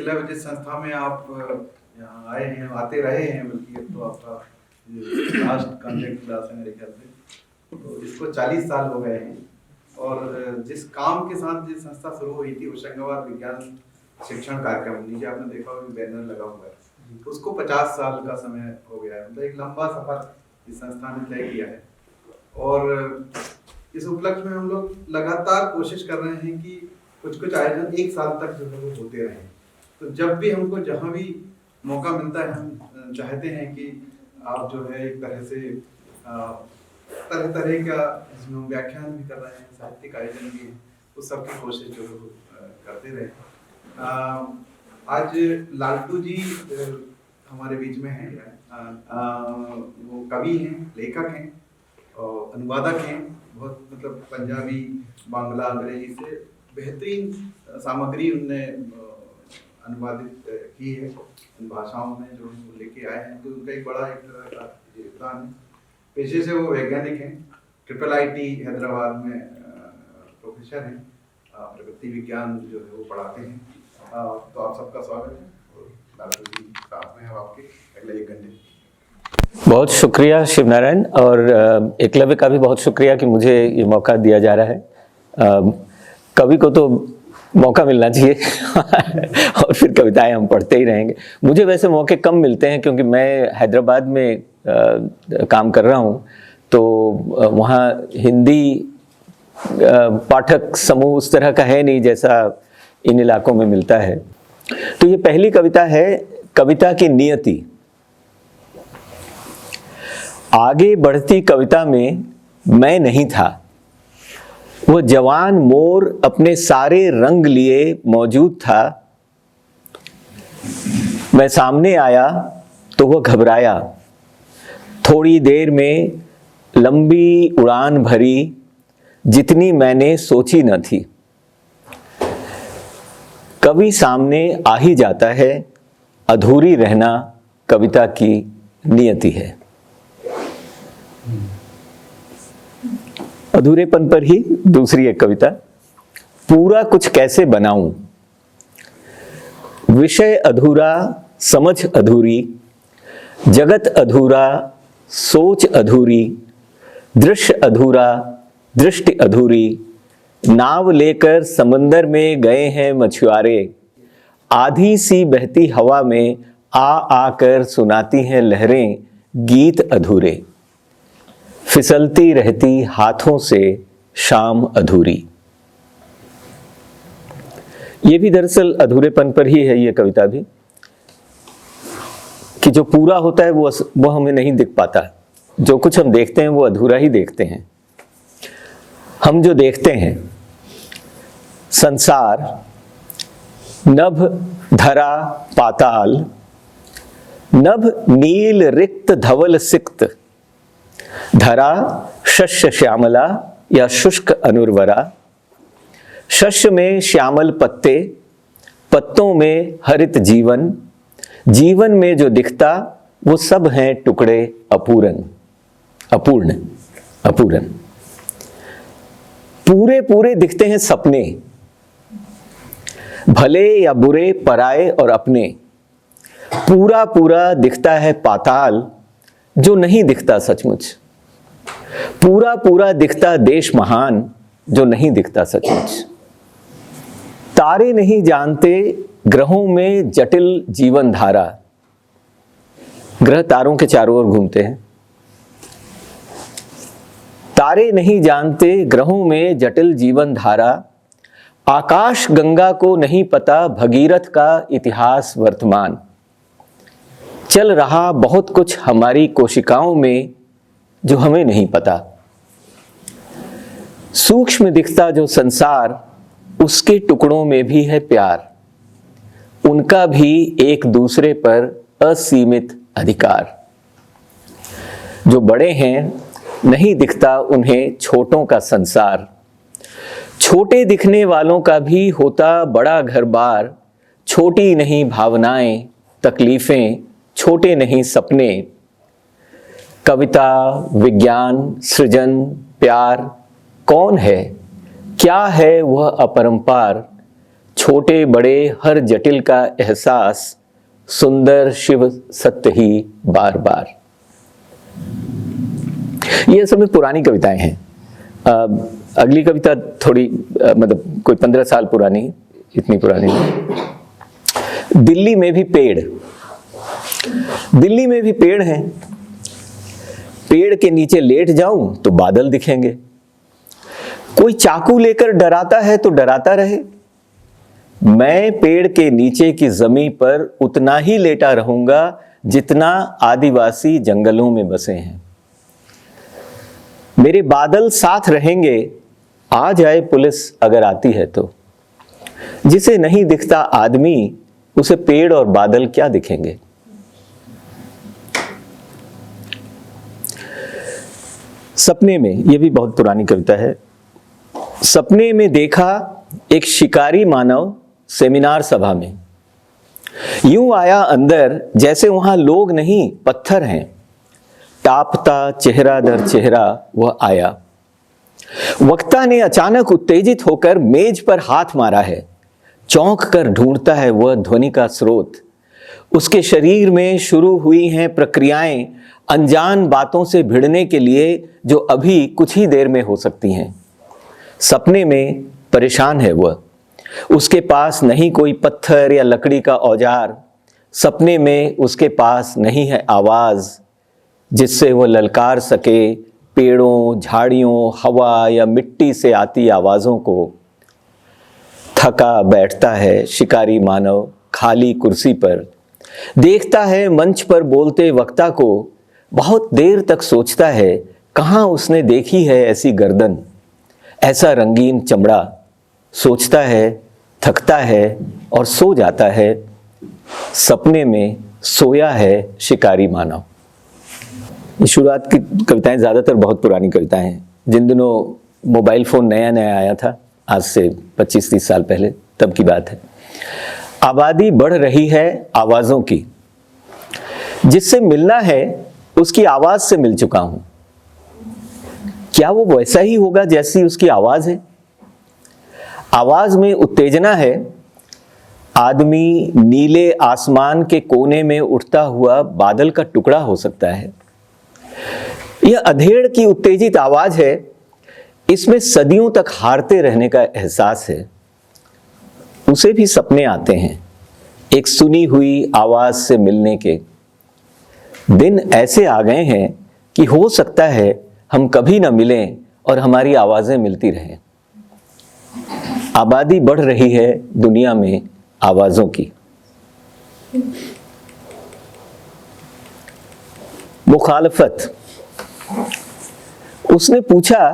एकलव्य जिस संस्था में आप यहाँ आए हैं, आते रहे हैं, बल्कि अब तो आपका लास्ट कॉन्टेक्ट क्लास है मेरे ख्याल से, तो इसको 40 साल हो गए हैं। और जिस काम के साथ जिस संस्था शुरू हुई थी, होशंगाबाद विज्ञान शिक्षण कार्यक्रम, नीचे आपने देखा होगा बैनर लगा हुआ है, उसको 50 साल का समय हो गया है। मतलब एक लंबा सफर इस संस्था ने तय किया है। और इस उपलक्ष्य में हम लोग लगातार कोशिश कर रहे हैं कि कुछ कुछ आयोजन 1 साल तक जो है वो होते रहें। तो जब भी हमको जहाँ भी मौका मिलता है, हम चाहते हैं कि आप जो है एक तरह से तरह तरह का, जिसमें हम व्याख्यान भी कर रहे हैं, साहित्यिक आयोजन भी है, उस सब की कोशिश जो है करते रहे। आज लालटू जी हमारे बीच में हैं। वो कवि हैं, लेखक हैं और अनुवादक हैं। बहुत मतलब पंजाबी, बांग्ला, अंग्रेजी से बेहतरीन सामग्री उनने अनुवादित की है इन भाषाओं में, जो लेके आए हैं। तो उनका एक बड़ा एक तरह का योगदान है। पेशे से वो वैज्ञानिक हैं, IIIT हैदराबाद में प्रोफेसर हैं, प्रकृति विज्ञान जो है वो पढ़ाते हैं। तो आप सबका स्वागत है। और लालटू जी साथ में हैं आपके अगले 1 घंटे। बहुत शुक्रिया शिवनारायण, और एकलव्य का भी बहुत शुक्रिया कि मुझे ये मौका दिया जा रहा है। कवि को तो मौका मिलना चाहिए और फिर कविताएं हम पढ़ते ही रहेंगे। मुझे वैसे मौके कम मिलते हैं क्योंकि मैं हैदराबाद में काम कर रहा हूँ, तो वहाँ हिंदी पाठक समूह उस तरह का है नहीं जैसा इन इलाकों में मिलता है। तो ये पहली कविता है, कविता की नियति। आगे बढ़ती कविता में मैं नहीं था, वो जवान मोर अपने सारे रंग लिए मौजूद था। मैं सामने आया तो वो घबराया, थोड़ी देर में लंबी उड़ान भरी जितनी मैंने सोची न थी। कवि सामने आ ही जाता है, अधूरी रहना कविता की नियति है। अधूरेपन पर ही दूसरी एक कविता, पूरा कुछ कैसे बनाऊं। विषय अधूरा, समझ अधूरी, जगत अधूरा, सोच अधूरी, दृश्य अधूरा, दृष्टि अधूरी। नाव लेकर समंदर में गए हैं मछुआरे, आधी सी बहती हवा में आ आकर सुनाती हैं लहरें गीत अधूरे। फिसलती रहती हाथों से शाम अधूरी। ये भी दरअसल अधूरेपन पर ही है ये कविता भी, कि जो पूरा होता है वो हमें नहीं दिख पाता। जो कुछ हम देखते हैं वो अधूरा ही देखते हैं। हम जो देखते हैं संसार, नभ धरा पाताल, नभ नील रिक्त धवल सिक्त, धरा शस्य श्यामला या शुष्क अनुर्वरा। शस्य में श्यामल पत्ते, पत्तों में हरित जीवन, जीवन में जो दिखता वो सब हैं टुकड़े अपूर्ण, अपूर्ण, अपूर्ण। पूरे पूरे दिखते हैं सपने, भले या बुरे, पराए और अपने। पूरा पूरा दिखता है पाताल, जो नहीं दिखता सचमुच। पूरा पूरा दिखता देश महान, जो नहीं दिखता सचमुच। तारे नहीं जानते ग्रहों में जटिल जीवन धारा। ग्रह तारों के चारों ओर घूमते हैं। तारे नहीं जानते ग्रहों में जटिल जीवन धारा। आकाश गंगा को नहीं पता भगीरथ का इतिहास वर्तमान। चल रहा बहुत कुछ हमारी कोशिकाओं में जो हमें नहीं पता। सूक्ष्म दिखता जो संसार, उसके टुकड़ों में भी है प्यार। उनका भी एक दूसरे पर असीमित अधिकार। जो बड़े हैं नहीं दिखता उन्हें छोटों का संसार। छोटे दिखने वालों का भी होता बड़ा घर बार। छोटी नहीं भावनाएं, तकलीफें, छोटे नहीं सपने। कविता, विज्ञान, सृजन, प्यार, कौन है, क्या है वह अपरंपार। छोटे बड़े हर जटिल का एहसास, सुंदर शिव सत्य ही बार बार। ये असल में पुरानी कविताएं हैं। अगली कविता थोड़ी मतलब कोई 15 साल पुरानी, इतनी पुरानी नहीं। दिल्ली में भी पेड़, दिल्ली में भी पेड़ हैं, पेड़ के नीचे लेट जाऊं तो बादल दिखेंगे। कोई चाकू लेकर डराता है तो डराता रहे, मैं पेड़ के नीचे की जमीन पर उतना ही लेटा रहूंगा जितना आदिवासी जंगलों में बसे हैं। मेरे बादल साथ रहेंगे, आ जाए पुलिस अगर आती है तो। जिसे नहीं दिखता आदमी, उसे पेड़ और बादल क्या दिखेंगे। सपने में, यह भी बहुत पुरानी कविता है। सपने में देखा एक शिकारी मानव सेमिनार सभा में, यूं आया अंदर जैसे वहां लोग नहीं पत्थर हैं। टापता चेहरा दर चेहरा वह आया। वक्ता ने अचानक उत्तेजित होकर मेज पर हाथ मारा है। चौंक कर ढूंढता है वह ध्वनि का स्रोत। उसके शरीर में शुरू हुई हैं प्रक्रियाएं अनजान बातों से भिड़ने के लिए, जो अभी कुछ ही देर में हो सकती हैं। सपने में परेशान है वह, उसके पास नहीं कोई पत्थर या लकड़ी का औजार। सपने में उसके पास नहीं है आवाज जिससे वह ललकार सके पेड़ों, झाड़ियों, हवा या मिट्टी से आती आवाजों को। थका बैठता है शिकारी मानव खाली कुर्सी पर, देखता है मंच पर बोलते वक्ता को। बहुत देर तक सोचता है कहाँ उसने देखी है ऐसी गर्दन, ऐसा रंगीन चमड़ा। सोचता है, थकता है और सो जाता है। सपने में सोया है शिकारी मानव। ये शुरुआत की कविताएं ज़्यादातर बहुत पुरानी कविताएं हैं। जिन दिनों मोबाइल फ़ोन नया नया आया था, आज से 25-30 साल पहले, तब की बात है। आबादी बढ़ रही है आवाज़ों की, जिससे मिलना है उसकी आवाज़ से मिल चुका हूं। क्या वो वैसा ही होगा जैसी उसकी आवाज़ है? आवाज़ में उत्तेजना है। आदमी नीले आसमान के कोने में उठता हुआ बादल का टुकड़ा हो सकता है। यह अधेड़ की उत्तेजित आवाज है। इसमें सदियों तक हारते रहने का एहसास है। उसे भी सपने आते हैं एक सुनी हुई आवाज से मिलने के। दिन ऐसे आ गए हैं कि हो सकता है हम कभी ना मिलें और हमारी आवाजें मिलती रहें। आबादी बढ़ रही है दुनिया में आवाजों की। मुखालफत। उसने पूछा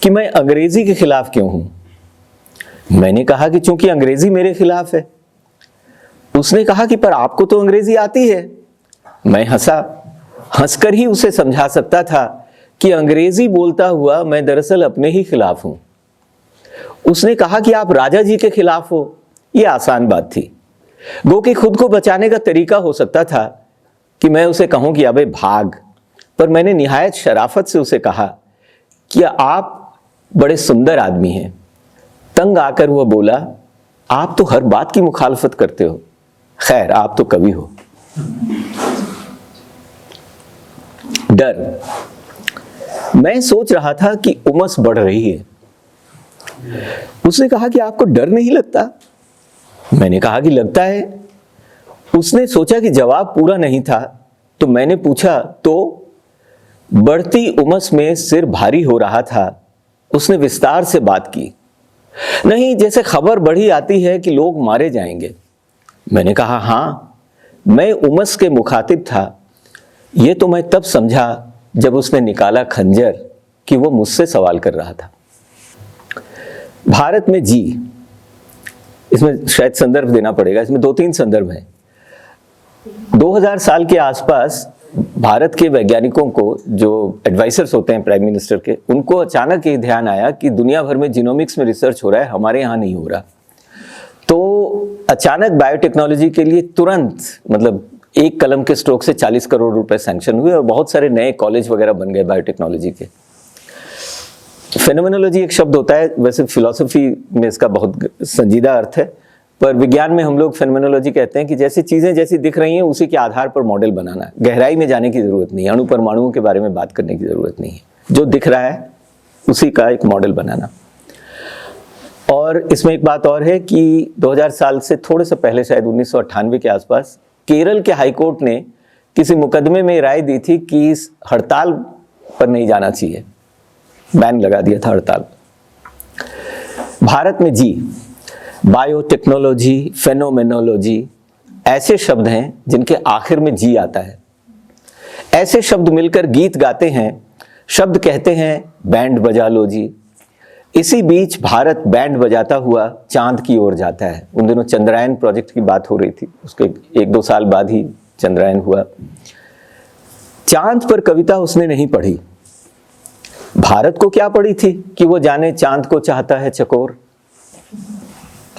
कि मैं अंग्रेजी के खिलाफ क्यों हूं। मैंने कहा कि चूंकि अंग्रेजी मेरे खिलाफ है। उसने कहा कि पर आपको तो अंग्रेजी आती है। मैं हंसा। हंसकर ही उसे समझा सकता था कि अंग्रेजी बोलता हुआ मैं दरअसल अपने ही खिलाफ हूं। उसने कहा कि आप राजा जी के खिलाफ हो। यह आसान बात थी। गो कि खुद को बचाने का तरीका हो सकता था कि मैं उसे कहूं कि अबे भाग। पर मैंने निहायत शराफत से उसे कहा कि आप बड़े सुंदर आदमी हैं। तंग आकर वह बोला, आप तो हर बात की मुखालफत करते हो। खैर, आप तो कवि हो। डर। मैं सोच रहा था कि उमस बढ़ रही है। उसने कहा कि आपको डर नहीं लगता। मैंने कहा कि लगता है। उसने सोचा कि जवाब पूरा नहीं था, तो मैंने पूछा, तो? बढ़ती उमस में सिर भारी हो रहा था। उसने विस्तार से बात की। नहीं, जैसे खबर बढ़ी आती है कि लोग मारे जाएंगे। मैंने कहा, हाँ, मैं उमस के मुखातिब था। यह तो मैं तब समझा जब उसने निकाला खंजर कि वो मुझसे सवाल कर रहा था। भारत में जी, इसमें शायद संदर्भ देना पड़ेगा। इसमें 2-3 संदर्भ हैं। 2000 साल के आसपास भारत के वैज्ञानिकों को, जो एडवाइजर्स होते हैं प्राइम मिनिस्टर के, उनको अचानक ये ध्यान आया कि दुनिया भर में जीनोमिक्स में रिसर्च हो रहा है, हमारे यहाँ नहीं हो रहा। तो अचानक बायोटेक्नोलॉजी के लिए तुरंत, मतलब एक कलम के स्ट्रोक से 40 करोड़ रुपए सैंक्शन हुए और बहुत सारे नए कॉलेज वगैरह बन गए बायोटेक्नोलॉजी के। फेनोमेनोलॉजी एक शब्द होता है, वैसे फिलॉसफी में इसका बहुत संजीदा अर्थ है। पर विज्ञान में हम लोग फेनोमेनोलॉजी कहते हैं कि जैसी चीज़ें जैसी दिख रही हैं उसी के आधार पर मॉडल बनाना, गहराई में जाने की ज़रूरत नहीं है, अणु परमाणुओं के बारे में बात करने की ज़रूरत नहीं है, जो दिख रहा है उसी का एक मॉडल बनाना। और इसमें एक बात और है कि 2000 साल से थोड़े से पहले, शायद 1998 के आसपास, केरल के हाईकोर्ट ने किसी मुकदमे में राय दी थी कि इस हड़ताल पर नहीं जाना चाहिए, बैन लगा दिया था हड़ताल। भारत में जी, बायोटेक्नोलॉजी, फेनोमेनोलॉजी ऐसे शब्द हैं जिनके आखिर में जी आता है। ऐसे शब्द मिलकर गीत गाते हैं, शब्द कहते हैं बैंड बजा लो जी। इसी बीच भारत बैंड बजाता हुआ चांद की ओर जाता है। उन दिनों चंद्रयान प्रोजेक्ट की बात हो रही थी, उसके 1-2 साल बाद ही चंद्रयान हुआ। चांद पर कविता उसने नहीं पढ़ी। भारत को क्या पढ़ी थी कि वो जाने चांद को चाहता है चकोर।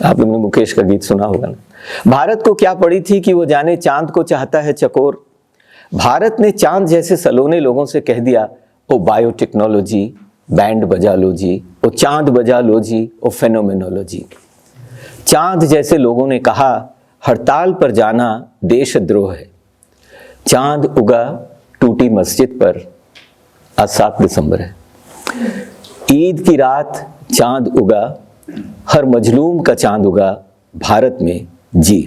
आप लोगों ने मुकेश का गीत सुना होगा ना। भारत को क्या पढ़ी थी कि वो जाने चांद को चाहता है चकोर। भारत ने चांद जैसे सलोने लोगों से कह दिया, ओ बायोटेक्नोलॉजी बैंड बजा लो जी, ओ चांद बजा लो जी, ओ फेनोमेनोलॉजी। चांद जैसे लोगों ने कहा, हड़ताल पर जाना देशद्रोह है। चांद उगा टूटी मस्जिद पर, आज 7 दिसंबर है। ईद की रात चांद उगा, हर मजलूम का चांद उगा भारत में जी।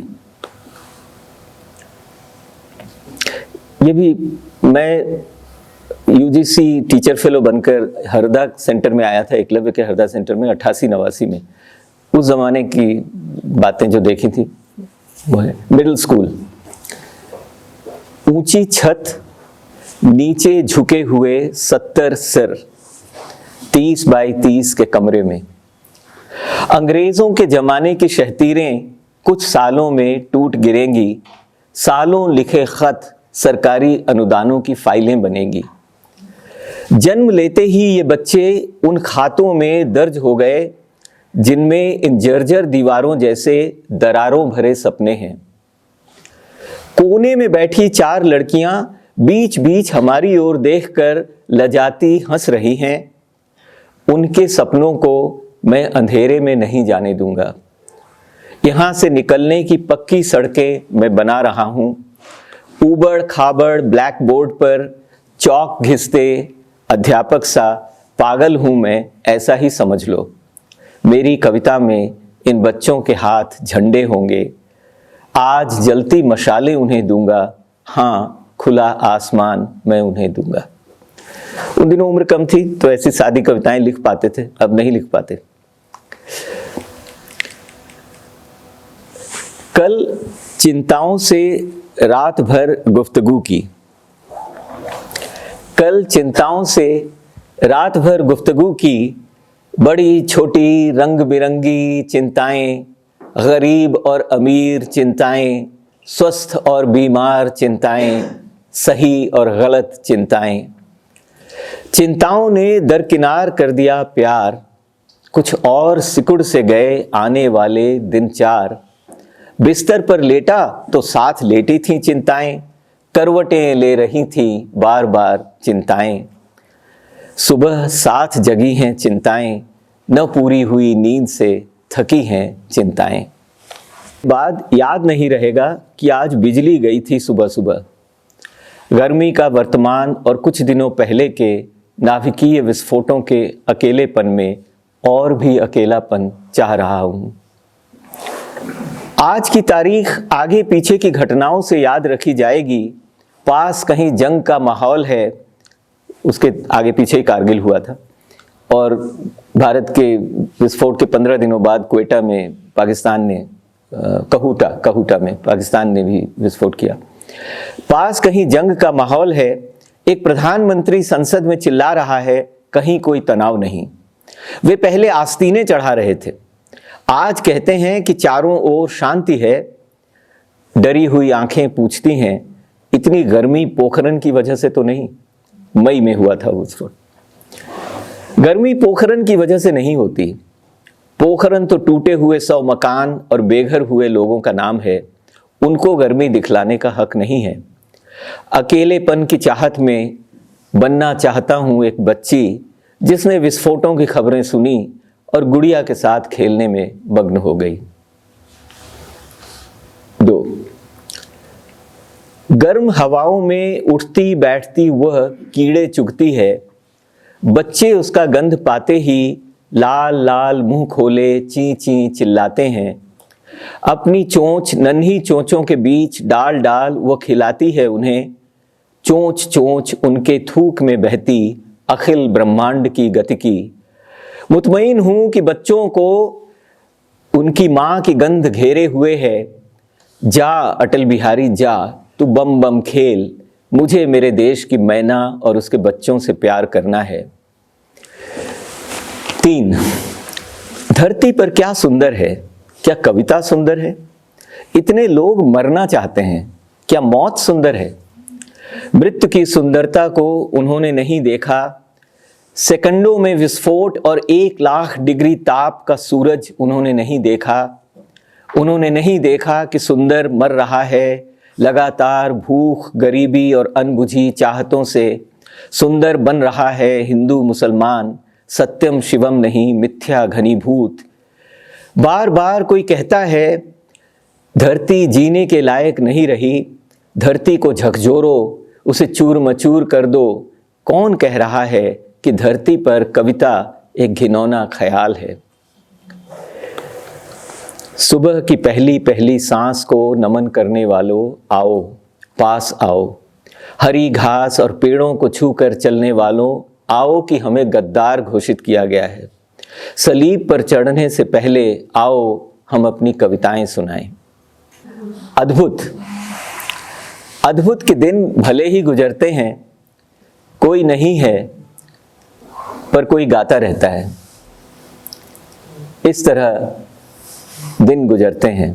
ये भी मैं यूजीसी टीचर फेलो बनकर हरदा सेंटर में आया था, एकलव्य के हरदा सेंटर में 88-89 में। उस जमाने की बातें जो देखी थी वो है मिडिल स्कूल। ऊंची छत, नीचे झुके हुए 70 सिर, 30 बाई 30 के कमरे में। अंग्रेजों के जमाने की शहतीरें कुछ सालों में टूट गिरेंगी, सालों लिखे खत सरकारी अनुदानों की फाइलें बनेगी। जन्म लेते ही ये बच्चे उन खातों में दर्ज हो गए जिनमें इन जर्जर दीवारों जैसे दरारों भरे सपने हैं। कोने में बैठी 4 लड़कियां बीच बीच हमारी ओर देखकर लजाती हंस रही हैं। उनके सपनों को मैं अंधेरे में नहीं जाने दूंगा। यहां से निकलने की पक्की सड़कें मैं बना रहा हूं। ऊबड़ खाबड़ ब्लैक बोर्ड पर चौक घिसते अध्यापक सा पागल हूं मैं, ऐसा ही समझ लो। मेरी कविता में इन बच्चों के हाथ झंडे होंगे। आज जलती मशालें उन्हें दूंगा, हाँ खुला आसमान मैं उन्हें दूंगा। उन दिनों उम्र कम थी तो ऐसी सादी कविताएं लिख पाते थे, अब नहीं लिख पाते। कल चिंताओं से रात भर गुफ्तगू की। कल चिंताओं से रात भर गुफ्तगू की, बड़ी छोटी रंग बिरंगी चिंताएं, गरीब और अमीर चिंताएं, स्वस्थ और बीमार चिंताएं, सही और गलत चिंताएं। चिंताओं ने दरकिनार कर दिया प्यार, कुछ और सिकुड़ से गए आने वाले दिन 4। बिस्तर पर लेटा तो साथ लेटी थी चिंताएं, करवटें ले रही थी बार बार चिंताएं। सुबह साथ जगी हैं चिंताएं, न पूरी हुई नींद से थकी हैं चिंताएं। बाद याद नहीं रहेगा कि आज बिजली गई थी सुबह सुबह। गर्मी का वर्तमान और कुछ दिनों पहले के नाभिकीय विस्फोटों के अकेलेपन में और भी अकेलापन चाह रहा हूं। आज की तारीख आगे पीछे की घटनाओं से याद रखी जाएगी। पास कहीं जंग का माहौल है, उसके आगे पीछे ही कारगिल हुआ था, और भारत के विस्फोट के 15 दिनों बाद क्वेटा में पाकिस्तान ने कहूटा में पाकिस्तान ने भी विस्फोट किया। पास कहीं जंग का माहौल है, एक प्रधानमंत्री संसद में चिल्ला रहा है, कहीं कोई तनाव नहीं। वे पहले आस्तीनें चढ़ा रहे थे, आज कहते हैं कि चारों ओर शांति है। डरी हुई आंखें पूछती हैं, इतनी गर्मी पोखरण की वजह से तो नहीं। मई में हुआ था विस्फोट। गर्मी पोखरण की वजह से नहीं होती। पोखरण तो टूटे हुए 100 मकान और बेघर हुए लोगों का नाम है, उनको गर्मी दिखलाने का हक नहीं है। अकेलेपन की चाहत में बनना चाहता हूं एक बच्ची जिसने विस्फोटों की खबरें सुनी और गुड़िया के साथ खेलने में मग्न हो गई। गर्म हवाओं में उठती बैठती वह कीड़े चुगती है। बच्चे उसका गंध पाते ही लाल लाल मुंह खोले ची ची चिल्लाते हैं। अपनी चोंच नन्ही चोंचों के बीच डाल डाल वो खिलाती है उन्हें। चोंच चोंच उनके थूक में बहती अखिल ब्रह्मांड की गति की। मुतमईन हूं कि बच्चों को उनकी मां की गंध घेरे हुए है। जा अटल बिहारी जा, तू बम बम खेल, मुझे मेरे देश की मैना और उसके बच्चों से प्यार करना है। 3, धरती पर क्या सुंदर है, क्या कविता सुंदर है। इतने लोग मरना चाहते हैं, क्या मौत सुंदर है। मृत्यु की सुंदरता को उन्होंने नहीं देखा। सेकंडों में विस्फोट और 1,00,000 डिग्री ताप का सूरज उन्होंने नहीं देखा। उन्होंने नहीं देखा कि सुंदर मर रहा है लगातार भूख, गरीबी और अनबुझी चाहतों से। सुंदर बन रहा है हिंदू मुसलमान, सत्यम शिवम नहीं मिथ्या घनीभूत। बार बार कोई कहता है धरती जीने के लायक नहीं रही, धरती को झकझोरो, उसे चूर मचूर कर दो। कौन कह रहा है कि धरती पर कविता एक घिनौना ख्याल है। सुबह की पहली पहली सांस को नमन करने वालों आओ, पास आओ। हरी घास और पेड़ों को छूकर चलने वालों आओ कि हमें गद्दार घोषित किया गया है। सलीब पर चढ़ने से पहले आओ हम अपनी कविताएं सुनाएं। अद्भुत अद्भुत के दिन भले ही गुजरते हैं, कोई नहीं है पर कोई गाता रहता है। इस तरह दिन गुजरते हैं।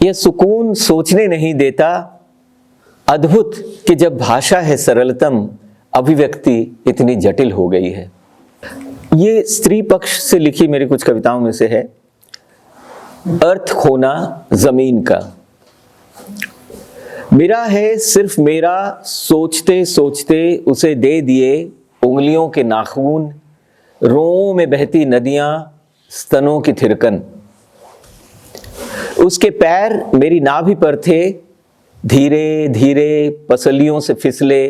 यह सुकून सोचने नहीं देता। अद्भुत कि जब भाषा है सरलतम, अभिव्यक्ति इतनी जटिल हो गई है। ये स्त्री पक्ष से लिखी मेरी कुछ कविताओं में से है। अर्थ खोना जमीन का। मेरा है सिर्फ मेरा, सोचते सोचते उसे दे दिए उंगलियों के नाखून। रोओं में बहती नदियां, स्तनों की थिरकन। उसके पैर मेरी नाभि पर थे, धीरे धीरे पसलियों से फिसले,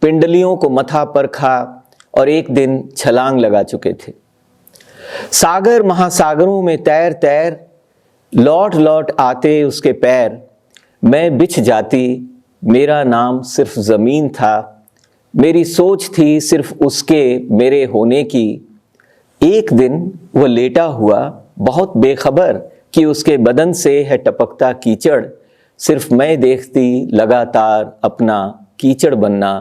पिंडलियों को मथा पर खा और एक दिन छलांग लगा चुके थे। सागर महासागरों में तैर तैर लौट लौट आते उसके पैर। मैं बिछ जाती, मेरा नाम सिर्फ जमीन था। मेरी सोच थी सिर्फ उसके मेरे होने की। एक दिन वह लेटा हुआ बहुत बेखबर कि उसके बदन से है टपकता कीचड़। सिर्फ मैं देखती लगातार अपना कीचड़ बनना,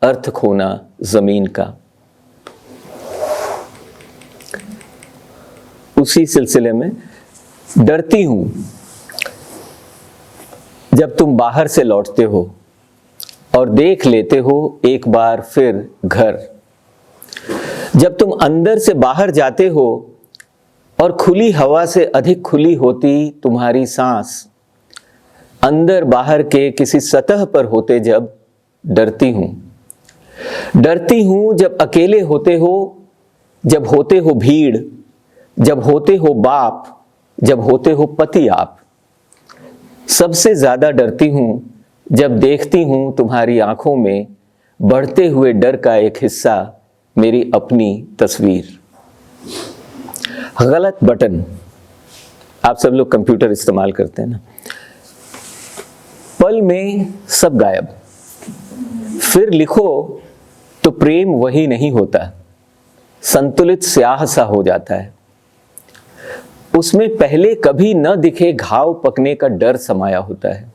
अर्थ खोना जमीन का। उसी सिलसिले में डरती हूं जब तुम बाहर से लौटते हो और देख लेते हो एक बार फिर घर। जब तुम अंदर से बाहर जाते हो और खुली हवा से अधिक खुली होती तुम्हारी सांस। अंदर बाहर के किसी सतह पर होते जब डरती हूं। डरती हूं जब अकेले होते हो, जब होते हो भीड़, जब होते हो बाप, जब होते हो पति आप। सबसे ज्यादा डरती हूं जब देखती हूं तुम्हारी आंखों में बढ़ते हुए डर का एक हिस्सा, मेरी अपनी तस्वीर। गलत बटन। आप सब लोग कंप्यूटर इस्तेमाल करते हैं ना। पल में सब गायब। फिर लिखो तो प्रेम वही नहीं होता, संतुलित स्याह सा हो जाता है। उसमें पहले कभी न दिखे घाव पकने का डर समाया होता है।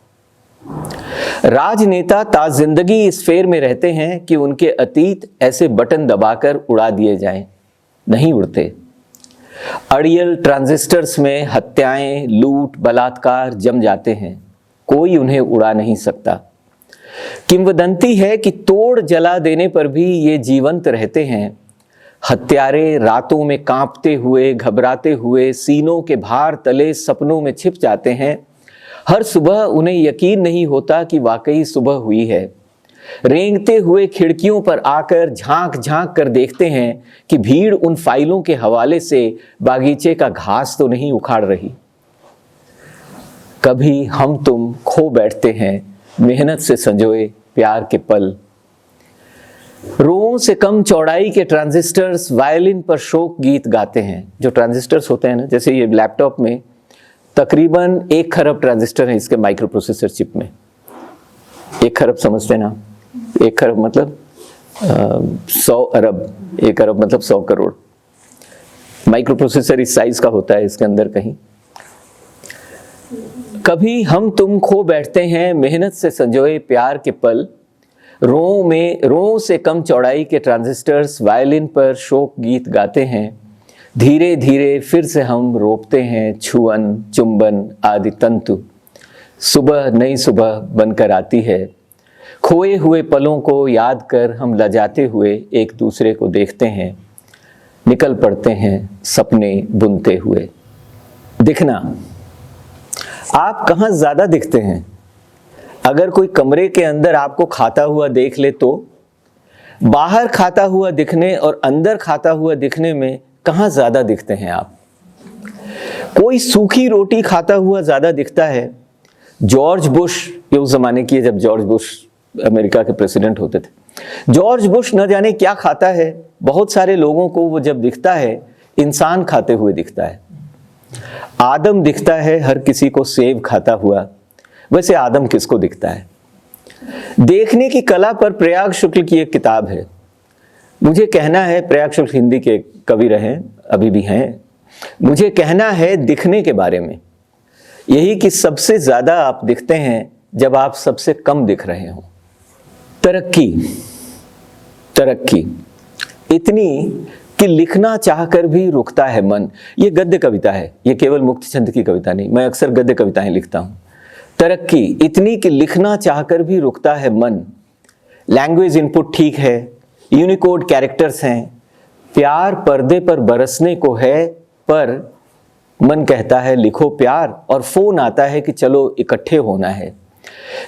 राजनेता ताजिंदगी इस फेर में रहते हैं कि उनके अतीत ऐसे बटन दबाकर उड़ा दिए जाएं, नहीं उड़ते। अड़ियल ट्रांजिस्टर्स में हत्याएं, लूट, बलात्कार जम जाते हैं, कोई उन्हें उड़ा नहीं सकता। किंवदंती है कि तोड़ जला देने पर भी ये जीवंत रहते हैं। हत्यारे रातों में कांपते हुए, घबराते हुए सीनों के भार तले सपनों में छिप जाते हैं। हर सुबह उन्हें यकीन नहीं होता कि वाकई सुबह हुई है। रेंगते हुए खिड़कियों पर आकर झांक झांक कर देखते हैं कि भीड़ उन फाइलों के हवाले से बागीचे का घास तो नहीं उखाड़ रही। कभी हम तुम खो बैठते हैं मेहनत से संजोए प्यार के पल। रोओं से कम चौड़ाई के ट्रांजिस्टर्स वायलिन पर शोक गीत गाते हैं। जो ट्रांजिस्टर्स होते हैं ना, जैसे ये लैपटॉप में तकरीबन 1 खरब ट्रांजिस्टर हैं इसके माइक्रो प्रोसेसर चिप में। 1 खरब समझते हैं ना, 1 खरब मतलब 100 अरब, 1 अरब मतलब 100 करोड़। माइक्रो प्रोसेसर इस साइज का होता है इसके अंदर कहीं। कभी हम तुम खो बैठते हैं मेहनत से संजोए प्यार के पल। रों से कम चौड़ाई के ट्रांजिस्टर्स वायलिन पर शोक गीत गाते हैं। धीरे धीरे फिर से हम रोपते हैं छुअन चुंबन आदि तंतु। सुबह नई सुबह बनकर आती है। खोए हुए पलों को याद कर हम लजाते हुए एक दूसरे को देखते हैं। निकल पड़ते हैं सपने बुनते हुए। दिखना, आप कहाँ ज़्यादा दिखते हैं? अगर कोई कमरे के अंदर आपको खाता हुआ देख ले तो बाहर खाता हुआ दिखने और अंदर खाता हुआ दिखने में कहाँ ज़्यादा दिखते हैं आप? कोई सूखी रोटी खाता हुआ ज़्यादा दिखता है। जॉर्ज बुश, ये उस ज़माने की है जब जॉर्ज बुश अमेरिका के प्रेसिडेंट होते थे। जॉर्ज बुश न जाने क्या खाता है, बहुत सारे लोगों को वो जब दिखता है इंसान खाते हुए दिखता है। आदम दिखता है हर किसी को सेब खाता हुआ, वैसे आदम किसको दिखता है? देखने की कला पर प्रयाग शुक्ल की एक किताब है। मुझे कहना है, प्रयाग शुक्ल हिंदी के कवि रहे, अभी भी हैं। मुझे कहना है दिखने के बारे में यही कि सबसे ज़्यादा आप दिखते हैं जब आप सबसे कम दिख रहे हो। तरक्की इतनी कि लिखना चाहकर भी रुकता है मन। ये गद्य कविता है, ये केवल मुक्तचंद की कविता नहीं, मैं अक्सर गद्य कविताएं लिखता हूँ। तरक्की इतनी कि लिखना चाहकर भी रुकता है मन। लैंग्वेज इनपुट ठीक है, यूनिकोड कैरेक्टर्स हैं, प्यार पर्दे पर बरसने को है, पर मन कहता है लिखो प्यार, और फोन आता है कि चलो इकट्ठे होना है।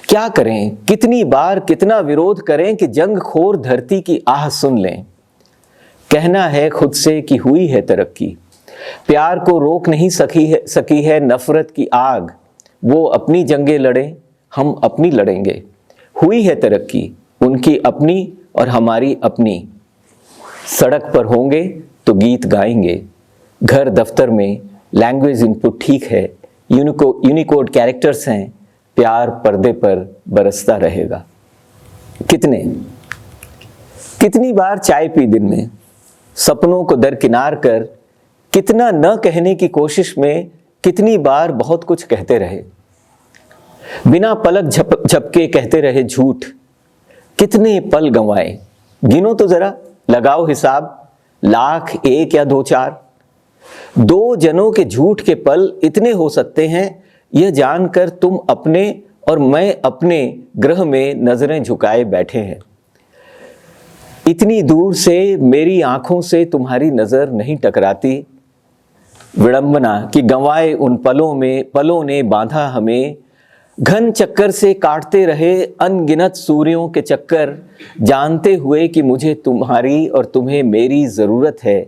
क्या करें, कितनी बार कितना विरोध करें कि जंग खोर धरती की आह सुन लें। कहना है खुद से कि हुई है तरक्की, प्यार को रोक नहीं सकी है नफरत की आग। वो अपनी जंगें लड़े, हम अपनी लड़ेंगे। हुई है तरक्की, उनकी अपनी और हमारी अपनी। सड़क पर होंगे तो गीत गाएंगे, घर दफ्तर में लैंग्वेज इनपुट ठीक है, यूनिकोड कैरेक्टर्स हैं, प्यार पर्दे पर बरसता रहेगा। कितनी बार चाय पी दिन में, सपनों को दरकिनार कर, कितना न कहने की कोशिश में, कितनी बार बहुत कुछ कहते रहे। बिना पलक झपके कहते रहे झूठ, कितने पल गंवाए। गिनो तो जरा, लगाओ हिसाब, लाख, 1 या 2, 4। 2 जनों के झूठ के पल इतने हो सकते हैं, यह जानकर तुम अपने और मैं अपने ग्रह में नजरें झुकाए बैठे हैं। इतनी दूर से मेरी आंखों से तुम्हारी नजर नहीं टकराती। विडंबना कि गंवाए उन पलों ने बांधा हमें। घन चक्कर से काटते रहे अनगिनत सूर्यों के चक्कर, जानते हुए कि मुझे तुम्हारी और तुम्हें मेरी जरूरत है।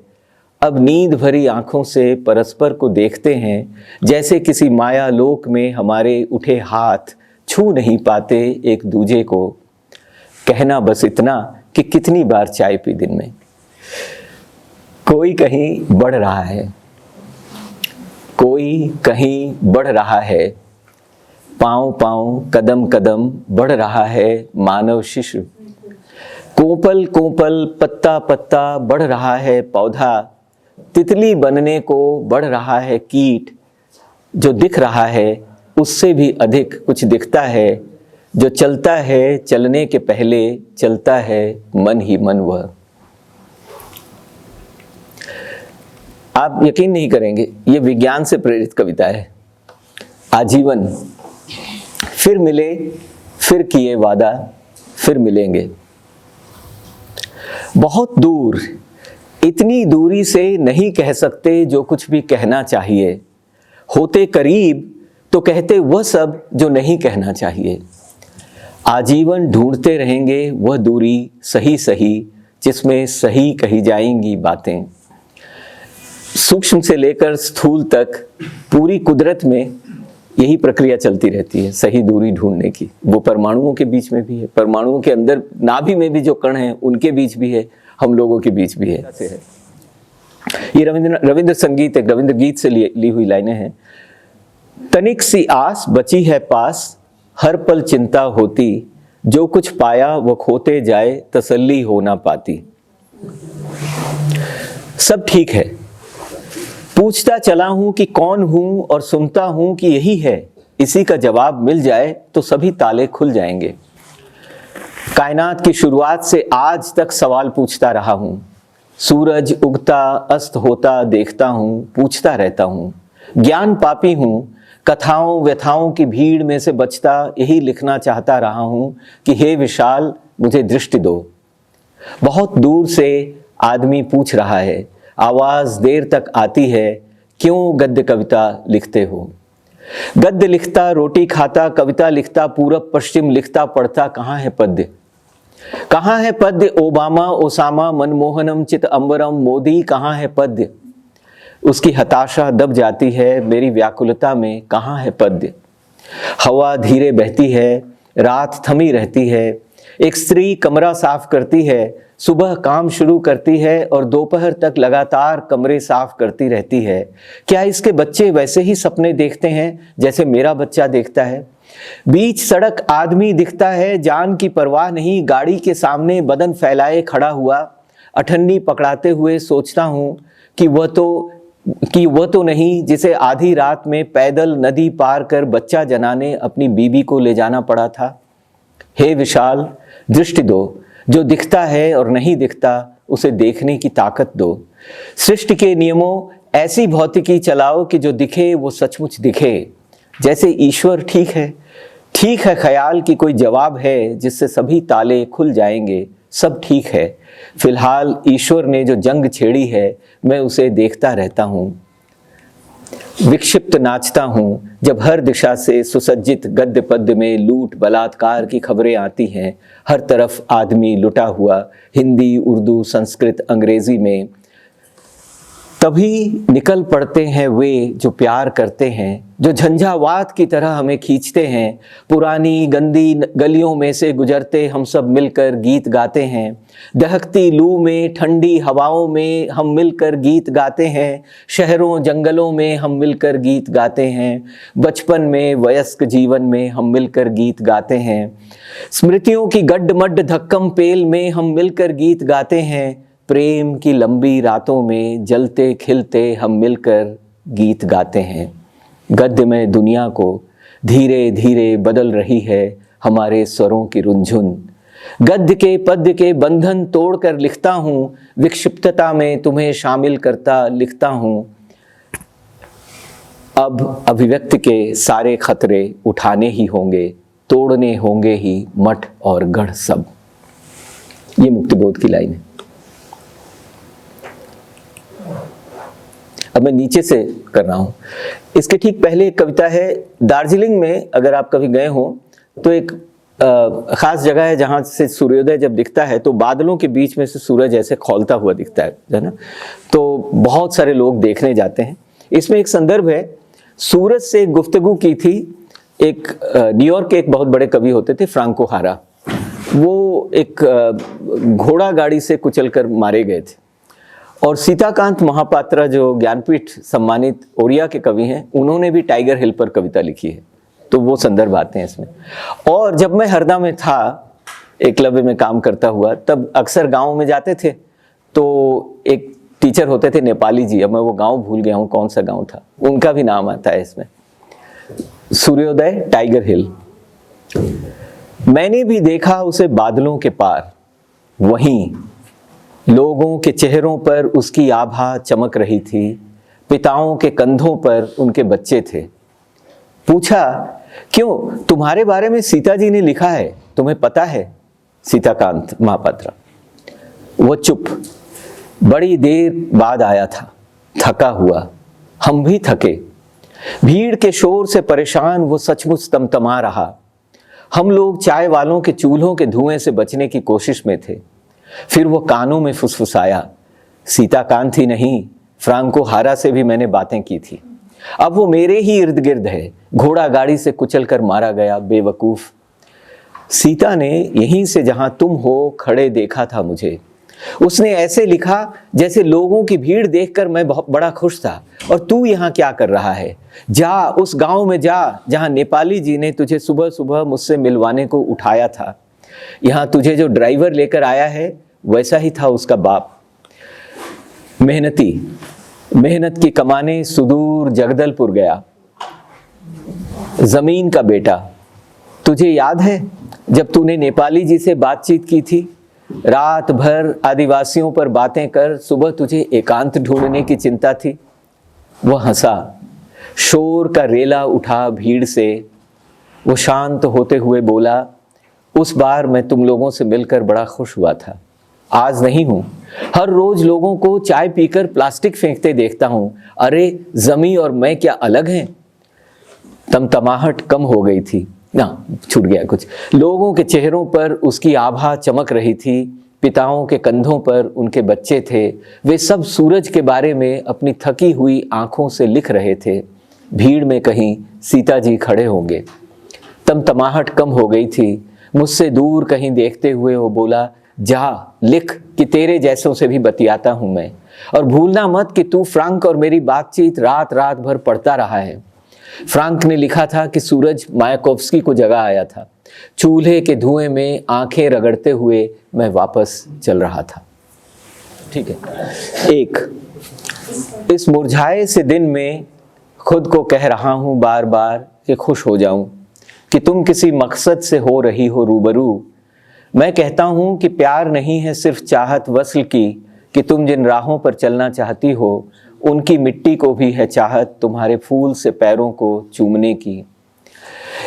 अब नींद भरी आंखों से परस्पर को देखते हैं, जैसे किसी माया लोक में हमारे उठे हाथ छू नहीं पाते एक दूजे को। कहना बस इतना कि कितनी बार चाय पी दिन में। कोई कहीं बढ़ रहा है, कोई कहीं बढ़ रहा है, पांव पांव कदम कदम बढ़ रहा है मानव शिशु। कोपल कोपल पत्ता पत्ता बढ़ रहा है पौधा, तितली बनने को बढ़ रहा है कीट। जो दिख रहा है उससे भी अधिक कुछ दिखता है, जो चलता है चलने के पहले चलता है मन ही मन। वह आप यकीन नहीं करेंगे, ये विज्ञान से प्रेरित कविता है। आजीवन, फिर मिले, फिर किए वादा, फिर मिलेंगे। बहुत दूर, इतनी दूरी से नहीं कह सकते जो कुछ भी कहना चाहिए। होते करीब तो कहते वह सब जो नहीं कहना चाहिए। आजीवन ढूंढते रहेंगे वह दूरी सही सही, जिसमें सही कही जाएंगी बातें। सूक्ष्म से लेकर स्थूल तक पूरी कुदरत में यही प्रक्रिया चलती रहती है सही दूरी ढूंढने की। वो परमाणुओं के बीच में भी है, परमाणुओं के अंदर नाभि में भी जो कण हैं उनके बीच भी है, हम लोगों के बीच भी है। ये रविंद्र संगीत, एक रविंद्र गीत से ली हुई लाइनें हैं। तनिक सी आस बची है पास, हर पल चिंता होती, जो कुछ पाया वो खोते जाए, तसल्ली हो ना पाती। सब ठीक है, पूछता चला हूं कि कौन हूं और सुनता हूं कि यही है, इसी का जवाब मिल जाए तो सभी ताले खुल जाएंगे। कायनात की शुरुआत से आज तक सवाल पूछता रहा हूं, सूरज उगता अस्त होता देखता हूं, पूछता रहता हूं। ज्ञान पापी हूं, कथाओं व्यथाओं की भीड़ में से बचता यही लिखना चाहता रहा हूं कि हे विशाल मुझे दृष्टि दो। बहुत दूर से आदमी पूछ रहा है, आवाज देर तक आती है, क्यों गद्य कविता लिखते हो। गद्य लिखता रोटी खाता, कविता लिखता पूरब पश्चिम लिखता, पढ़ता कहाँ है पद्य। कहाँ है पद्य ओबामा ओसामा मनमोहनम चित अंबरम मोदी, कहाँ है पद्य। उसकी हताशा दब जाती है मेरी व्याकुलता में, कहाँ है पद्य। हवा धीरे बहती है, रात थमी रहती है, एक स्त्री कमरा साफ करती है, सुबह काम शुरू करती है और दोपहर तक लगातार कमरे साफ करती रहती है। क्या इसके बच्चे वैसे ही सपने देखते हैं जैसे मेरा बच्चा देखता है। बीच सड़क आदमी दिखता है, जान की परवाह नहीं, गाड़ी के सामने बदन फैलाए खड़ा हुआ। अठन्नी पकड़ाते हुए सोचता हूँ कि वह तो नहीं जिसे आधी रात में पैदल नदी पार कर बच्चा जनाने अपनी बीबी को ले जाना पड़ा था। हे विशाल दृष्टि दो, जो दिखता है और नहीं दिखता उसे देखने की ताकत दो। सृष्टि के नियमों ऐसी भौतिकी चलाओ कि जो दिखे वो सचमुच दिखे। जैसे ईश्वर ठीक है ख्याल कि कोई जवाब है जिससे सभी ताले खुल जाएंगे। सब ठीक है, फिलहाल ईश्वर ने जो जंग छेड़ी है मैं उसे देखता रहता हूँ। विक्षिप्त नाचता हूँ जब हर दिशा से सुसज्जित गद्य पद्य में लूट बलात्कार की खबरें आती हैं। हर तरफ आदमी लुटा हुआ, हिंदी उर्दू संस्कृत अंग्रेजी में। तभी निकल पड़ते हैं वे जो प्यार करते हैं, जो झंझावात की तरह हमें खींचते हैं। पुरानी गंदी गलियों में से गुजरते हम सब मिलकर गीत गाते हैं। दहकती लू में ठंडी हवाओं में हम मिलकर गीत गाते हैं। शहरों जंगलों में हम मिलकर गीत गाते हैं। बचपन में वयस्क जीवन में हम मिलकर गीत गाते हैं। स्मृतियों की गड्ढ-मड्ढ धक्कम पेल में हम मिलकर गीत गाते हैं। प्रेम की लंबी रातों में जलते खिलते हम मिलकर गीत गाते हैं। गद्य में दुनिया को धीरे धीरे बदल रही है हमारे स्वरों की रुंझुन। गद्य के पद्य के बंधन तोड़कर लिखता हूँ, विक्षिप्तता में तुम्हें शामिल करता लिखता हूँ। अब अभिव्यक्ति के सारे खतरे उठाने ही होंगे, तोड़ने होंगे ही मठ और गढ़ सब। ये मुक्तिबोध की लाइन है। अब मैं नीचे से कर रहा हूँ। इसके ठीक पहले एक कविता है। दार्जिलिंग में अगर आप कभी गए हो तो एक खास जगह है जहाँ से सूर्योदय जब दिखता है तो बादलों के बीच में से सूरज ऐसे खौलता हुआ दिखता है ना। तो बहुत सारे लोग देखने जाते हैं। इसमें एक संदर्भ है, सूरज से एक गुफ्तगू की थी। एक न्यूयॉर्क के एक बहुत बड़े कवि होते थे फ्रांको हारा। वो एक घोड़ा गाड़ी से कुचलकर मारे गए थे और सीताकांत महापात्रा जो ज्ञानपीठ सम्मानित ओडिया के कवि हैं, उन्होंने भी टाइगर हिल पर कविता लिखी है। तो वो संदर्भ आते हैं इसमें। और जब मैं हरदा में था, एकलव्य में काम करता हुआ, तब अक्सर गाँव में जाते थे तो एक टीचर होते थे नेपाली जी। अब मैं वो गांव भूल गया हूँ कौन सा गांव था, उनका भी नाम आता है इसमें। सूर्योदय टाइगर हिल। मैंने भी देखा उसे बादलों के पार, वहीं लोगों के चेहरों पर उसकी आभा चमक रही थी। पिताओं के कंधों पर उनके बच्चे थे। पूछा, क्यों, तुम्हारे बारे में सीता जी ने लिखा है, तुम्हें पता है? सीताकांत महापात्रा। वो चुप। बड़ी देर बाद आया था, थका हुआ। हम भी थके। भीड़ के शोर से परेशान वो सचमुच तमतमा रहा। हम लोग चाय वालों के चूल्हों के धुएं से बचने की कोशिश में थे। फिर वो कानों में फुसफुसाया, सीताकांत ही नहीं, फ्रांको हारा से भी मैंने बातें की थी। अब वो मेरे ही इर्द गिर्द है। घोड़ा गाड़ी से कुचल कर मारा गया बेवकूफ। सीता ने यहीं से जहां तुम हो खड़े देखा था मुझे। उसने ऐसे लिखा जैसे लोगों की भीड़ देखकर मैं बहुत बड़ा खुश था। और तू यहाँ क्या कर रहा है? जा उस गांव में जा जहां नेपाली जी ने तुझे सुबह सुबह मुझसे मिलवाने को उठाया था। यहाँ तुझे जो ड्राइवर लेकर आया है वैसा ही था उसका बाप। मेहनत की कमाने सुदूर जगदलपुर गया। जमीन का बेटा, तुझे याद है जब तूने नेपाली जी से बातचीत की थी? रात भर आदिवासियों पर बातें कर सुबह तुझे एकांत ढूंढने की चिंता थी। वह हंसा। शोर का रेला उठा भीड़ से। वो शांत होते हुए बोला, उस बार मैं तुम लोगों से मिलकर बड़ा खुश हुआ था। आज नहीं हूं। हर रोज लोगों को चाय पीकर प्लास्टिक फेंकते देखता हूं। अरे जमी और मैं क्या अलग हैं? तमतमाहट कम हो गई थी ना, छूट गया कुछ। लोगों के चेहरों पर उसकी आभा चमक रही थी। पिताओं के कंधों पर उनके बच्चे थे। वे सब सूरज के बारे में अपनी थकी हुई आंखों से लिख रहे थे। भीड़ में कहीं सीता जी खड़े होंगे। तमतमाहट कम हो गई थी। मुझसे दूर कहीं देखते हुए वो बोला, जा लिख कि तेरे जैसों से भी बतियाता हूं मैं। और भूलना मत कि तू फ्रांक और मेरी बातचीत रात रात भर पढ़ता रहा है। फ्रांक ने लिखा था कि सूरज मायाकोव्स्की को जगा आया था। चूल्हे के धुएं में आंखें रगड़ते हुए मैं वापस चल रहा था। ठीक है। एक, इस मुरझाए से दिन में खुद को कह रहा हूं बार बार कि खुश हो जाऊं, कि तुम किसी मकसद से हो रही हो रूबरू। मैं कहता हूं कि प्यार नहीं है सिर्फ चाहत वस्ल की, कि तुम जिन राहों पर चलना चाहती हो उनकी मिट्टी को भी है चाहत तुम्हारे फूल से पैरों को चूमने की।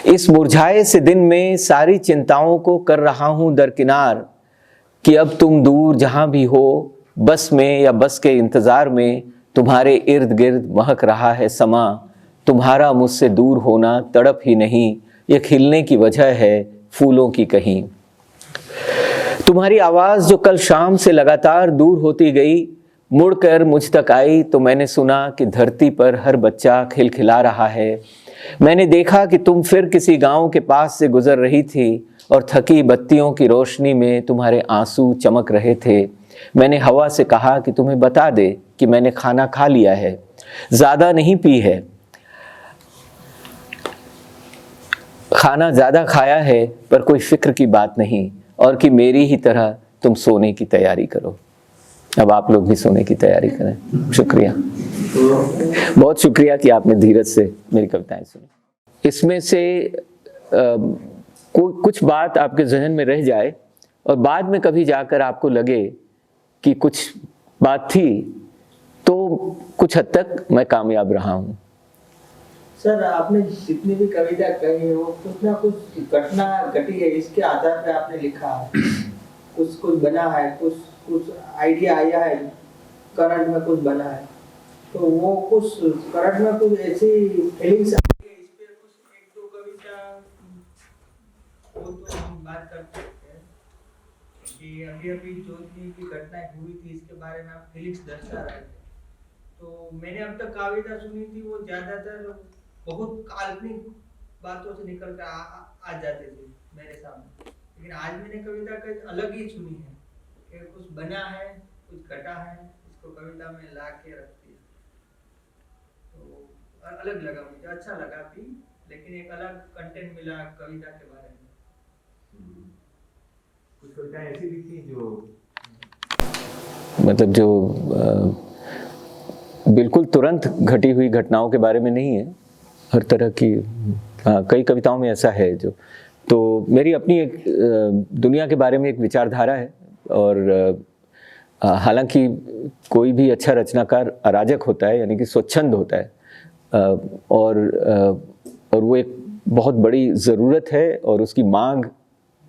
इस मुरझाए से दिन में सारी चिंताओं को कर रहा हूं दरकिनार, कि अब तुम दूर जहां भी हो, बस में या बस के इंतजार में, तुम्हारे इर्द गिर्द महक रहा है समा। तुम्हारा मुझसे दूर होना तड़प ही नहीं, ये खिलने की वजह है फूलों की कहीं। तुम्हारी आवाज जो कल शाम से लगातार दूर होती गई, मुड़कर मुझ तक आई तो मैंने सुना कि धरती पर हर बच्चा खिलखिला रहा है। मैंने देखा कि तुम फिर किसी गांव के पास से गुजर रही थी और थकी बत्तियों की रोशनी में तुम्हारे आंसू चमक रहे थे। मैंने हवा से कहा कि तुम्हें बता दे कि मैंने खाना खा लिया है, ज्यादा नहीं पी है, खाना ज्यादा खाया है, पर कोई फिक्र की बात नहीं, और कि मेरी ही तरह तुम सोने की तैयारी करो। अब आप लोग भी सोने की तैयारी करें। शुक्रिया, बहुत शुक्रिया कि आपने धीरज से मेरी कविताएं सुनी। इसमें से कुछ बात आपके जहन में रह जाए और बाद में कभी जाकर आपको लगे कि कुछ बात थी, तो कुछ हद तक मैं कामयाब रहा हूँ। सर, आपने जितनी भी कविता कही वो कुछ ना कुछ घटना घटी है, इसके आधार पे आपने लिखा है। कुछ बना है, कुछ आइडिया आया है, करंट में कुछ बना है, तो वो कुछ करंट में कुछ ऐसी फीलिंग्स आई है, इस पे कुछ एक दो कविता वो तो हम बात कर सकते हैं कि अभी जोधपुर की घटना हुई थी, इसके बारे में आप फीलिंग्स दर्शा रहे थे। तो मैंने अब तक कविता सुनी थी, वो ज्यादातर बहुत काल्पनिक बातों से निकल कर आ जाते थे मेरे सामने, लेकिन आज मैंने कविता का अलग ही सुनी है कि कुछ बना है, कुछ घटा है, इसको कविता में ला के रख दिया। तो अलग लगा मुझे, अच्छा लगा भी, लेकिन एक अलग कंटेंट मिला कविता के बारे में। कुछ कविताएं ऐसी भी थी जो मतलब जो बिल्कुल तुरंत घटी हुई घटनाओं के बारे में नहीं है, हर तरह की कई कविताओं में ऐसा है जो, तो मेरी अपनी एक दुनिया के बारे में एक विचारधारा है। और हालांकि कोई भी अच्छा रचनाकार अराजक होता है, यानी कि स्वच्छंद होता है, और वो एक बहुत बड़ी ज़रूरत है और उसकी मांग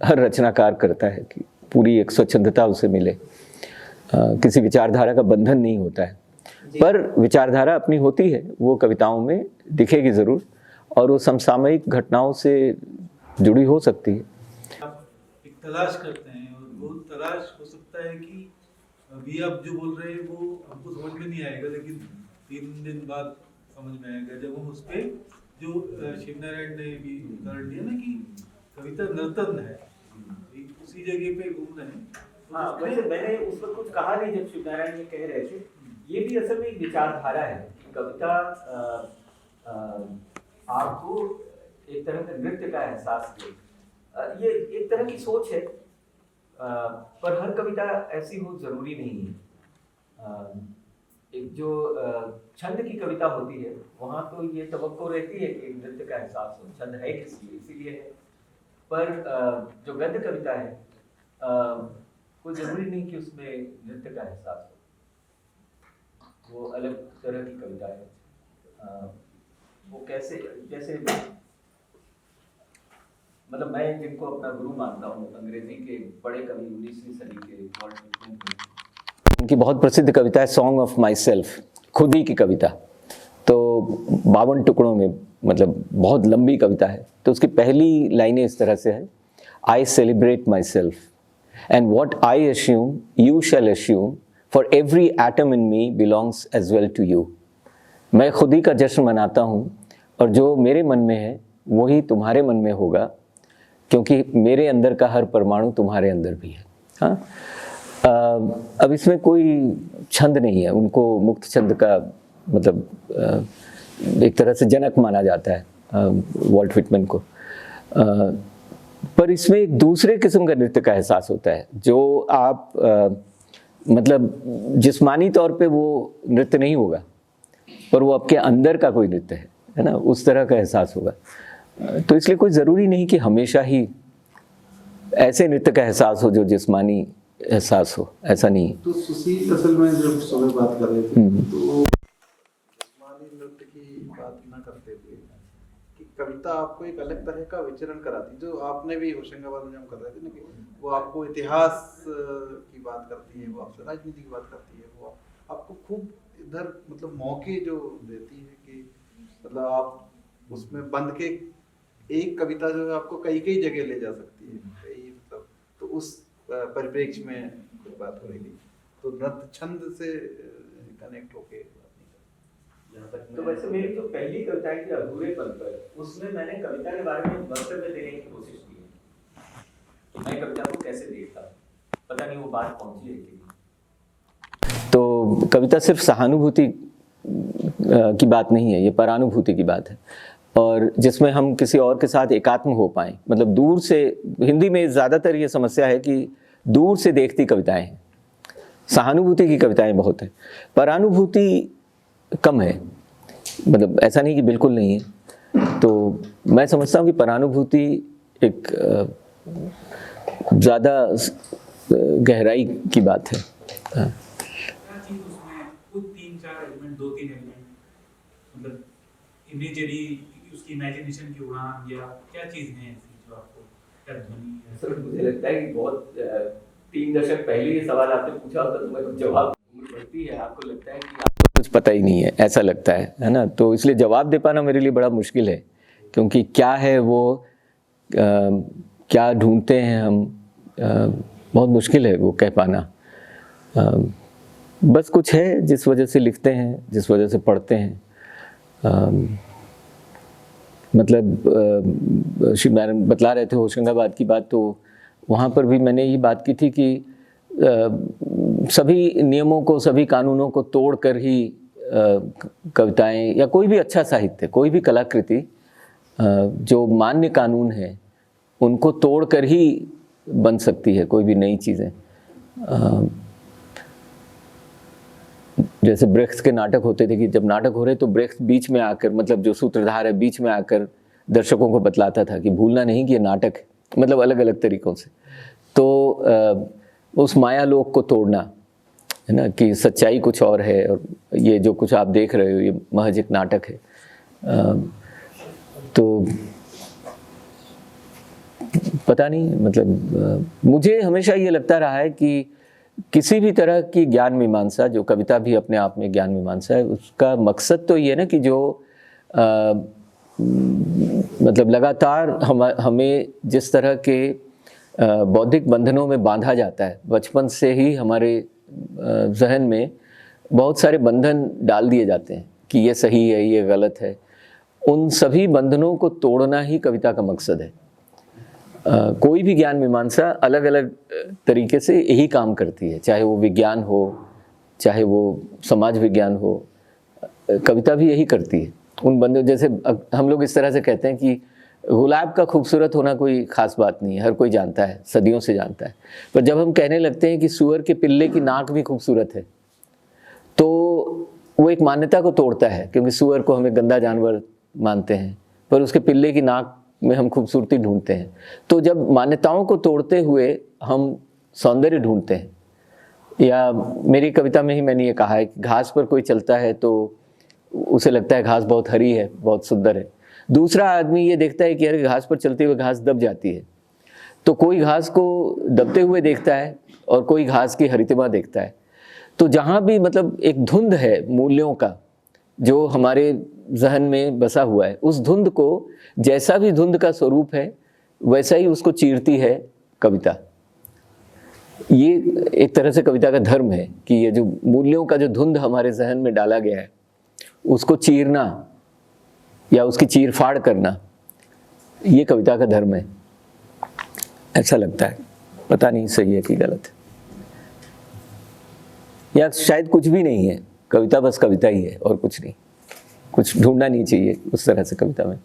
हर रचनाकार करता है कि पूरी एक स्वच्छंदता उसे मिले। किसी विचारधारा का बंधन नहीं होता है, पर विचारधारा अपनी होती है, वो कविताओं में दिखेगी ज़रूर, और वो समसामयिक घटनाओं से जुड़ी हो सकती है। आप एक तलाश करते हैं और वो तलाश हो सकता है कि अभी आप जो बोल रहे हैं वो हमको समझ में नहीं आएगा, लेकिन 3 दिन बाद समझ में आएगा जब हम उस पे जो शिव नारायण ने भी उदाहरण दिया ना कि कविता नर्तन है, उसी जगह पे घूम रहे हैं। हाँ, वैसे मैंने उस वक्त कुछ कहा नहीं जब शिव नारायण ये कह रहे थे। ये भी असल में एक विचारधारा है कि कविता आपको एक तरह का नृत्य का एहसास दे। ये एक तरह की सोच है, पर हर कविता ऐसी हो जरूरी नहीं है। एक जो छंद की कविता होती है वहाँ तो ये तवक्को रहती है कि नृत्य का एहसास हो, छंद है किस लिए, इसीलिए है। पर जो गद्य कविता है कोई जरूरी नहीं कि उसमें नृत्य का एहसास हो, वो अलग तरह की कविता है। वो कैसे, जैसे मतलब मैं जिनको अपना गुरु मानता हूँ, अंग्रेजी के बड़े कवि 19वीं सदी के वॉल्ट व्हिटमैन, उनकी बहुत प्रसिद्ध कविता है सॉन्ग ऑफ माई सेल्फ, खुद ही की कविता। तो 52 टुकड़ों में, मतलब बहुत लंबी कविता है। तो उसकी पहली लाइनें इस तरह से है, I celebrate myself and what I assume you shall assume, for every atom in me belongs as well to you. मैं खुद ही का जश्न मनाता हूँ और जो मेरे मन में है वही तुम्हारे मन में होगा, क्योंकि मेरे अंदर का हर परमाणु तुम्हारे अंदर भी है। हाँ, अब इसमें कोई छंद नहीं है, उनको मुक्त छंद का मतलब एक तरह से जनक माना जाता है वॉल्ट व्हिटमैन को। पर इसमें एक दूसरे किस्म का नृत्य का एहसास होता है, जो आप मतलब जिस्मानी तौर पे वो नृत्य नहीं होगा, पर वो आपके अंदर का कोई नृत्य है ना, उस तरह का एहसास होगा। तो इसलिए कोई ज़रूरी नहीं कि हमेशा ही ऐसे नृत्य का एहसास हो जो जिस्मानी एहसास हो, ऐसा नहीं। तो सुशील असल में जब सुबह बात कर रहे थे तो जिस्मानी नृत्य की बात ना करते थे कि कविता आपको एक अलग तरह का विचरण कराती, जो आपने भी होशंगाबाद में हम कर रहे थे ना, कि वो आपको इतिहास की बात करती है, वो आपसे राजनीति की बात करती है, वो आपको खूब इधर मतलब मौके जो देती है कि मतलब आप उसमें बंद के एक कविता जो है आपको कई कई जगह ले जा सकती है, कई मतलब, तो उस परिप्रेक्ष्य में कुछ बात हो रही थी। तो नृत्य छंद से कनेक्ट होके तो वैसे मेरी जो पहली कविता थी अधूरेपन पर, उसमें मैंने कविता के बारे में वक्तव्य देने की कोशिश की है। मैं कविता को कैसे देखता, पता नहीं वो बात पहुंची है कि नहीं। तो कविता सिर्फ सहानुभूति की बात नहीं है, ये परानुभूति की बात है, और जिसमें हम किसी और के साथ एकात्म हो पाएं। मतलब दूर से, हिंदी में ज़्यादातर ये समस्या है कि दूर से देखती कविताएं हैं, सहानुभूति की कविताएं बहुत हैं, परानुभूति कम है। मतलब ऐसा नहीं कि बिल्कुल नहीं है। तो मैं समझता हूँ कि परानुभूति एक ज़्यादा गहराई की बात है। मतलब इमेजरी, उसकी इमेजिनेशन की उड़ान, या क्या चीज़ है ऐसी जो आपको, क्या ध्वनि है? सर मुझे लगता है कि बहुत 3 दशक पहले ये सवाल आपने पूछा होता तो मैं कुछ जवाब बढ़ती है, आपको लगता है कि आपको कुछ पता ही नहीं है, ऐसा लगता है ना। तो इसलिए जवाब दे पाना मेरे लिए बड़ा मुश्किल है, क्योंकि क्या है वो, क्या ढूंढते हैं हम, बहुत मुश्किल है वो कह पाना। बस कुछ है जिस वजह से लिखते हैं, जिस वजह से पढ़ते हैं। मतलब शिव नारायण बतला रहे थे होशंगाबाद की बात, तो वहाँ पर भी मैंने ये बात की थी कि सभी नियमों को, सभी कानूनों को तोड़कर ही कविताएं या कोई भी अच्छा साहित्य, कोई भी कलाकृति जो मान्य कानून है उनको तोड़कर ही बन सकती है कोई भी नई चीज़ें। जैसे ब्रेख्त के नाटक होते थे कि जब नाटक हो रहे तो ब्रेख्त बीच में आकर, मतलब जो सूत्रधार है बीच में आकर दर्शकों को बतलाता था कि भूलना नहीं कि ये नाटक है, मतलब अलग अलग तरीक़ों से। तो उस माया लोक को तोड़ना है ना, कि सच्चाई कुछ और है और ये जो कुछ आप देख रहे हो ये महज एक नाटक है। तो पता नहीं, मतलब मुझे हमेशा ये लगता रहा है कि किसी भी तरह की ज्ञान मीमांसा, जो कविता भी अपने आप में ज्ञान मीमांसा है, उसका मकसद तो ये है ना कि जो मतलब लगातार हमें जिस तरह के बौद्धिक बंधनों में बांधा जाता है, बचपन से ही हमारे जहन में बहुत सारे बंधन डाल दिए जाते हैं कि ये सही है, ये गलत है, उन सभी बंधनों को तोड़ना ही कविता का मकसद है। कोई भी ज्ञान मीमांसा अलग अलग तरीके से यही काम करती है, चाहे वो विज्ञान हो, चाहे वो समाज विज्ञान हो, कविता भी यही करती है। उन बंधनों, जैसे हम लोग इस तरह से कहते हैं कि गुलाब का खूबसूरत होना कोई ख़ास बात नहीं है, हर कोई जानता है, सदियों से जानता है। पर जब हम कहने लगते हैं कि सूअर के पिल्ले की नाक भी खूबसूरत है, तो वो एक मान्यता को तोड़ता है, क्योंकि सूअर को हमें गंदा जानवर मानते हैं, पर उसके पिल्ले की नाक में हम खूबसूरती ढूंढते हैं। तो जब मान्यताओं को तोड़ते हुए हम सौंदर्य ढूंढते हैं, या मेरी कविता में ही मैंने ये कहा है कि घास पर कोई चलता है तो उसे लगता है घास बहुत हरी है, बहुत सुंदर है। दूसरा आदमी ये देखता है कि अरे घास पर चलते हुए घास दब जाती है। तो कोई घास को दबते हुए देखता है और कोई घास की हरितिमा देखता है। तो जहाँ भी मतलब एक धुंध है मूल्यों का जो हमारे जहन में बसा हुआ है, उस धुंध को, जैसा भी धुंध का स्वरूप है वैसा ही उसको चीरती है कविता। ये एक तरह से कविता का धर्म है कि ये जो मूल्यों का जो धुंध हमारे जहन में डाला गया है उसको चीरना या उसकी चीर फाड़ करना, ये कविता का धर्म है, ऐसा लगता है। पता नहीं सही है कि गलत है, या शायद कुछ भी नहीं है, कविता बस कविता ही है और कुछ नहीं, कुछ ढूंढना नहीं चाहिए उस तरह से कविता में।